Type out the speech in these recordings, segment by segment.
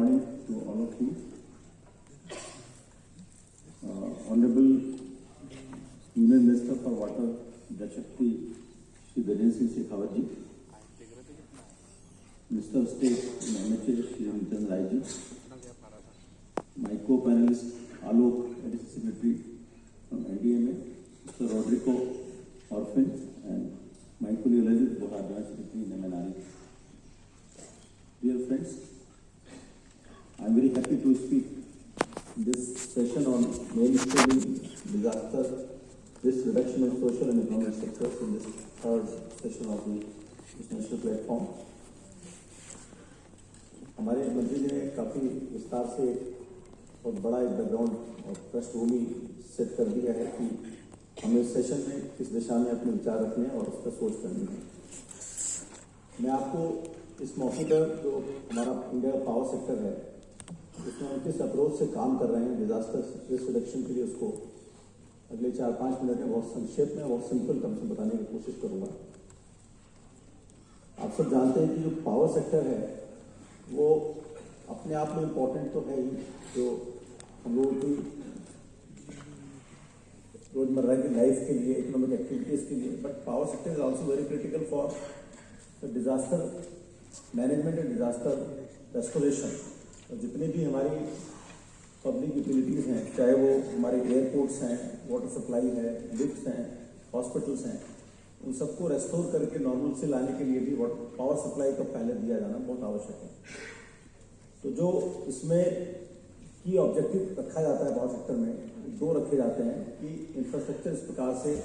morning to all of you. Honorable Union Minister for Water, Jal Shakti, Shri Gajen Singh Shekhawat ji, Minister of State in MHA, Shri Nitin Rai ji, my co-panelist Alok, Additional Secretary from NDMA, Mr. Rodrigo Orphan, and my colleague Lajit Bohar, Joint Secretary in MNRE. Dear friends, I am very happy to speak this session on mainstreaming disaster risk reduction in social and economic sectors in this third session of this national platform. हमारे मंत्री जी ने काफ़ी विस्तार से बहुत बड़ा एक background और पृष्ठभूमि सेट कर दिया है कि हमें इस सेशन में किस दिशा में अपने विचार रखने हैं और उस पर सोच करनी है। मैं आपको इस मौके पर जो हमारा इंडिया पावर सेक्टर है उसमें हम किस अप्रोच से काम कर रहे हैं डिजास्टर रिस्क रिडक्शन के लिए, उसको अगले 4-5 मिनट में बहुत संक्षेप में बहुत सिंपल टर्म से बताने की कोशिश करूँगा। आप सब जानते हैं कि जो पावर सेक्टर है वो अपने आप में इम्पोर्टेंट तो है ही, जो हम लोगों की रोजमर्रा की लाइफ के लिए, इकोनॉमिक एक्टिविटीज़ के लिए, but power sector is also very critical for the disaster management and disaster restoration. और जितने भी हमारी पब्लिक यूटिलिटीज़ हैं, चाहे वो हमारे एयरपोर्ट्स हैं, वाटर सप्लाई है, लिफ्ट्स हैं, हॉस्पिटल्स हैं, उन सबको रेस्टोर करके नॉर्मल से लाने के लिए भी पावर सप्लाई का पहले दिया जाना बहुत आवश्यक है। तो जो इसमें की ऑब्जेक्टिव रखा जाता है पावर सेक्टर में, दो रखे जाते हैं कि इंफ्रास्ट्रक्चर इस प्रकार से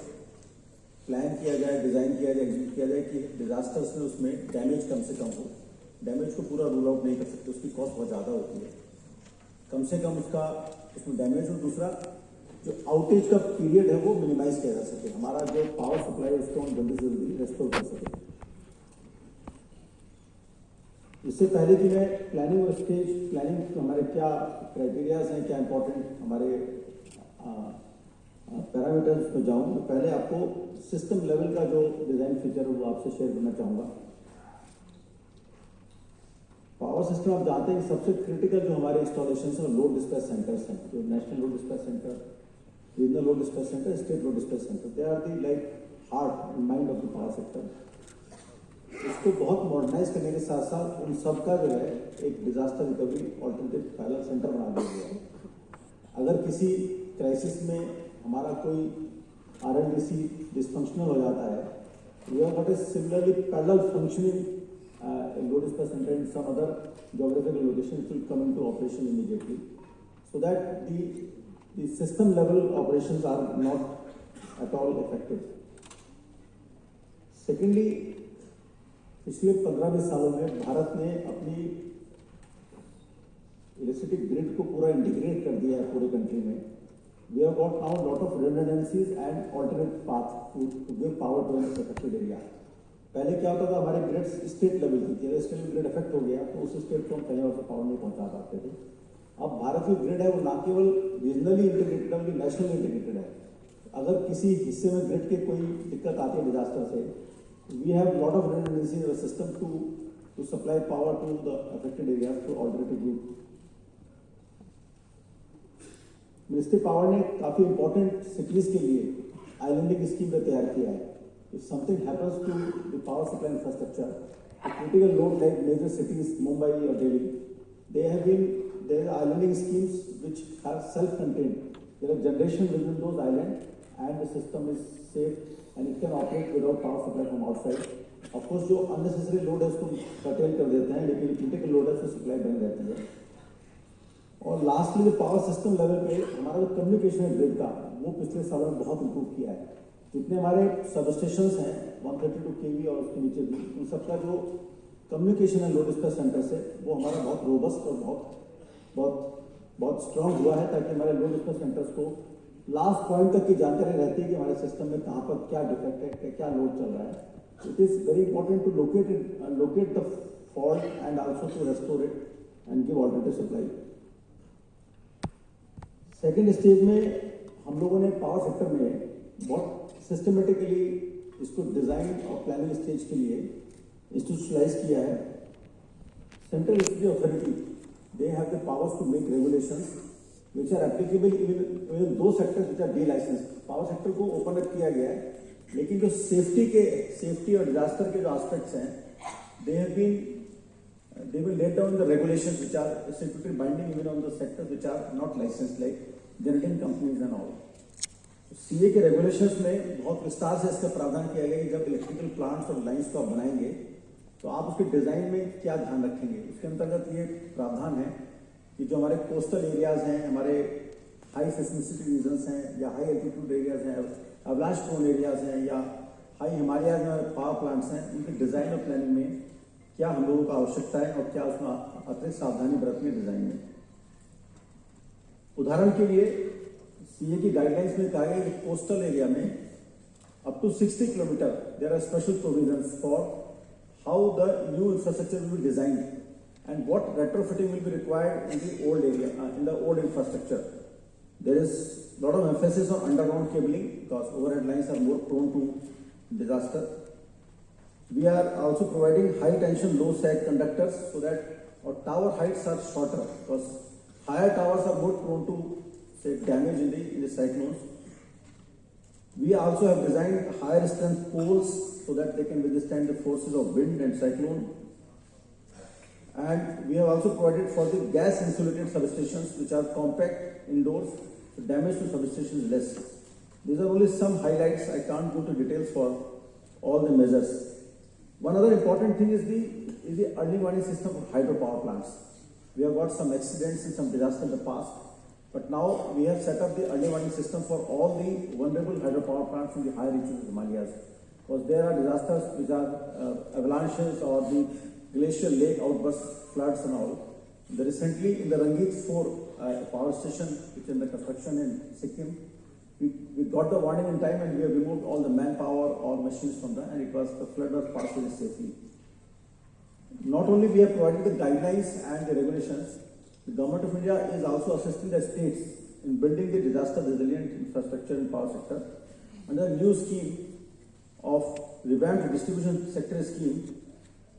प्लान किया जाए, डिज़ाइन किया जाए, एग्जीक्यूट किया जाए कि डिजास्टर्स में उसमें डैमेज कम से कम हो। डैमेज को पूरा रूल आउट नहीं कर सकते, उसकी कॉस्ट बहुत ज़्यादा होती है, कम से कम उसमें डैमेज हो। दूसरा, जो आउटेज का पीरियड है वो मिनिमाइज किया जा सके, हमारा जो पावर सप्लाई है उसको हम जल्दी से जल्दी रेस्टोर कर सकें। इससे पहले कि मैं प्लानिंग और स्टेज प्लानिंग हमारे क्या क्राइटेरियाज हैं, क्या इंपॉर्टेंट हमारे पैरामीटर्स पर जाऊँ, तो पहले आपको सिस्टम लेवल का जो डिज़ाइन फीचर है वो आपसे शेयर करना चाहूँगा। पावर सिस्टम आप जानते हैं कि सबसे क्रिटिकल जो हमारे इंस्टॉलेशन है लोड डिस्पैच सेंटर्स हैं, जो national load dispatch centre, regional load dispatch centre, state load dispatch centre, they are the like heart and mind of the power sector. इसको बहुत मॉडर्नाइज करने के साथ साथ उन सबका जो है एक disaster recovery alternative parallel centre बना दिया गया है। अगर किसी क्राइसिस में हमारा कोई RLDC डिसफंक्शनल हो जाता है, we have got a similarly parallel functioning load dispatch center in some other geographical locations will come into operation immediately, so that the system level operations are not at all effective. Secondly, पिछले 15-20 सालों में भारत ने अपनी electricity grid को पूरा integrate कर दिया है पूरे कंट्री में। We have got now lot of redundancies and alternate path to give power to an affected area. पहले क्या होता था, हमारे ग्रिड स्टेट लेवल की थी, स्टेट ग्रिड इफेक्ट हो गया तो उस स्टेट को हम कहीं और से पावर नहीं पहुंचा पाते थे। अब भारत की ग्रिड है वो ना केवल रीजनली इंटीग्रेटेड बल्कि नेशनली इंटीग्रेटेड है। अगर किसी हिस्से में ग्रिड के कोई दिक्कत आती है डिजास्टर से, we have lot of redundancy in the system to supply power to the affected areas through alternative route. Ministry power ने काफी इंपॉर्टेंट सिटीज के लिए आइलैंडिंग स्कीम का तैयार किया है। If something happens to the power supply infrastructure, a critical load like major cities, Mumbai or Delhi, there are islanding schemes which are self-contained. There are generation within those islands, and the system is safe and it can operate without power supply from outside. Of course, जो unnecessary load है उसको curtail कर देते हैं, लेकिन critical load है उसको supply बन जाती है। और लास्टली जो पावर सिस्टम लेवल पे हमारा जो कम्युनिकेशन है ग्रिड का, वो पिछले सालों में बहुत इम्प्रूव किया है। जितने हमारे सब स्टेशन हैं 132 kV और उसके नीचे भी, उन सबका जो कम्युनिकेशन है लोड डिस्पैच सेंटर से, वो हमारा बहुत रोबस्ट और बहुत स्ट्रांग हुआ है, ताकि हमारे लोड डिस्पैच सेंटर्स को लास्ट पॉइंट तक की जानकारी रहती है कि हमारे सिस्टम में कहाँ पर क्या डिफेक्ट है, क्या लोड चल रहा है। It is very important to locate the fault and also to restore it and give alternative supply. Second stage में हम लोगों ने पावर सेक्टर में बहुत सिस्टमेटिकली इसको डिज़ाइन और प्लानिंग स्टेज के लिए इंस्टीट्यूशनलाइज किया है। Central electricity authority they have the powers to make regulations which are applicable even those sectors which are delicensed. Power sector को ओपन अप किया गया है, लेकिन जो सेफ्टी और डिजास्टर के जो एस्पेक्ट्स हैं, they will lay down the regulations which are statutory binding even on the sectors which are not licensed, like generating companies and all. CA के रेगुलेशंस में बहुत विस्तार से इसका प्रावधान किया गया कि जब इलेक्ट्रिकल प्लांट्स और लाइंस को आप बनाएंगे तो आप उसके डिजाइन में क्या ध्यान रखेंगे. उसके अंतर्गत ये प्रावधान है कि जो हमारे कोस्टल एरियाज हैं, हमारे हाई सेस्मिसिटी रीजन्स हैं या हाई एल्टीट्यूड एरियाज हैं, अवलांच प्रोन एरियाज हैं या हाई हिमालयाज में पावर प्लांट्स हैं, उनके डिजाइन और प्लानिंग में क्या हम लोगों को आवश्यकता है और क्या उसमें अतिरिक्त सावधानी बरतनी डिजाइन में. उदाहरण के लिए सीए की गाइडलाइंस में कहा गया कि कोस्टल एरिया में up to 60 kilometre there are special provisions for how the new infrastructure will be designed and what retrofitting will be required in the old area, in the old infrastructure. There is a lot of emphasis on underground cabling because overhead lines are more prone to disaster. We are also providing high tension low sag conductors so that our tower heights are shorter because higher towers are more prone to say damage in the cyclones. We also have designed higher strength poles so that they can withstand the forces of wind and cyclone. And we have also provided for the gas insulated substations which are compact indoors, so damage to substations is less. These are only some highlights. I can't go to details for all the measures. One other important thing is the early warning system for hydropower plants. We have got some accidents and some disasters in the past, but now we have set up the early warning system for all the vulnerable hydropower plants in the high reaches of the Himalayas. Because there are disasters which are avalanches or the glacial lake outbursts, floods and all. Recently in the Rangit 4 power station, which is in the construction in Sikkim, we got the warning in time and we have removed all the manpower or machines from there, and the flood was passed very safely. Not only we have provided the guidelines and the regulations, the Government of India is also assisting the states in building the disaster resilient infrastructure in power sector. Under the new scheme of revamped distribution sector scheme,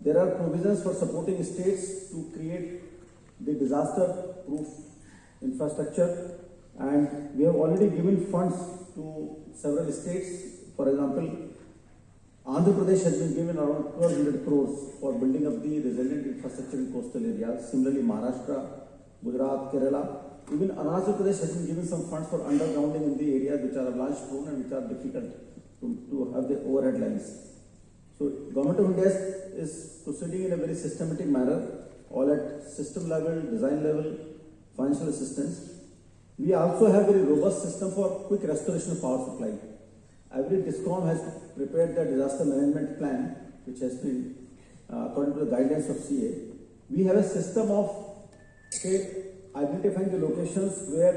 there are provisions for supporting states to create the disaster proof infrastructure, and we have already given funds to several states. For example, Andhra Pradesh has been given around 1,200 crores for building up the resilient infrastructure in coastal areas. Similarly, Maharashtra, Gujarat, Kerala, even Arunachal Pradesh has been given some funds for undergrounding in the areas which are avalanche prone and which are difficult to have the overhead lines. So, Government of India is proceeding in a very systematic manner, all at system level, design level, financial assistance. We also have a very robust system for quick restoration of power supply. Every DISCOM has prepared their disaster management plan, which has been according to the guidance of CA. We have a system of identifying the locations where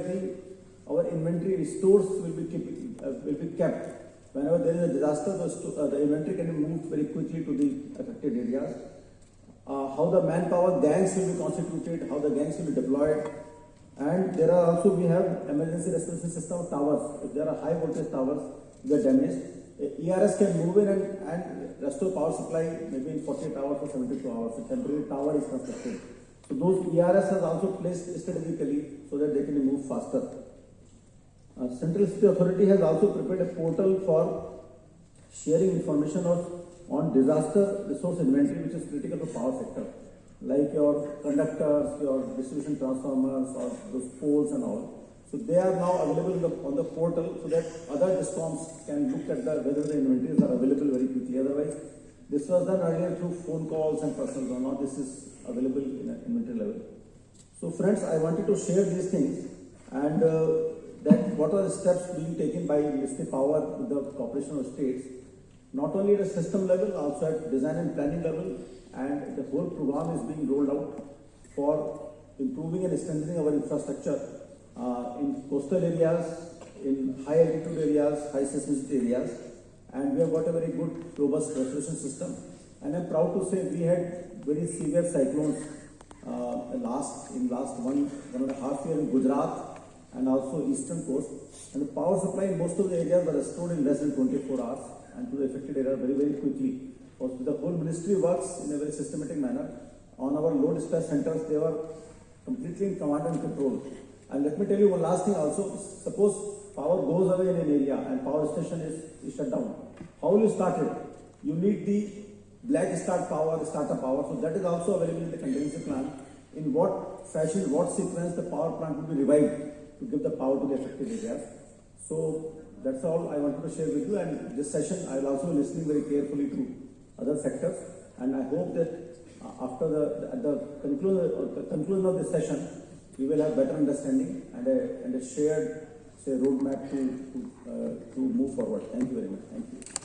our inventory stores will be kept. Whenever there is a disaster, the inventory can be moved very quickly to the affected areas. How the manpower gangs will be constituted, how the gangs will be deployed. And there are also, we have emergency restoration system of towers. If there are high voltage towers that are damaged, ERS can move in and restore power supply maybe in 48 hours or 72 hours. A temporary tower is constructed. So those ERS has also placed strategically so that they can be moved faster. Central City Authority has also prepared a portal for sharing information on disaster resource inventory, which is critical to power sector, like your conductors, your distribution transformers, or those poles and all. So they are now available on the portal so that other DISCOMs can look at whether the inventories are available very quickly. Otherwise, this was done earlier through phone calls and personal. Now this is available in an inventory level. So friends, I wanted to share these things and that what are the steps being taken by Ministry of Power with the cooperation of states, not only at a system level, also at design and planning level, and the whole program is being rolled out for improving and strengthening our infrastructure in coastal areas, in high altitude areas, high seismicity areas, and we have got a very good robust restoration system. And I'm proud to say we had very severe cyclones in last 1.5 years in Gujarat and also eastern coast, and the power supply in most of the areas were restored in less than 24 hours and to the affected area very, very quickly. Also, the whole ministry works in a very systematic manner. On our low dispatch centers, they were completely in command and control. And let me tell you one last thing also. Suppose power goes away in an area and power station is shut down. How will you start it? You need the black start power, startup power. So that is also available in the contingency plan. In what fashion, what sequence the power plant will be revived to give the power to the affected areas. So that's all I wanted to share with you. And this session, I will also be listening very carefully to other sectors. And I hope that after at the conclusion of this session, we will have better understanding and a shared, say, roadmap to move forward. Thank you very much. Thank you.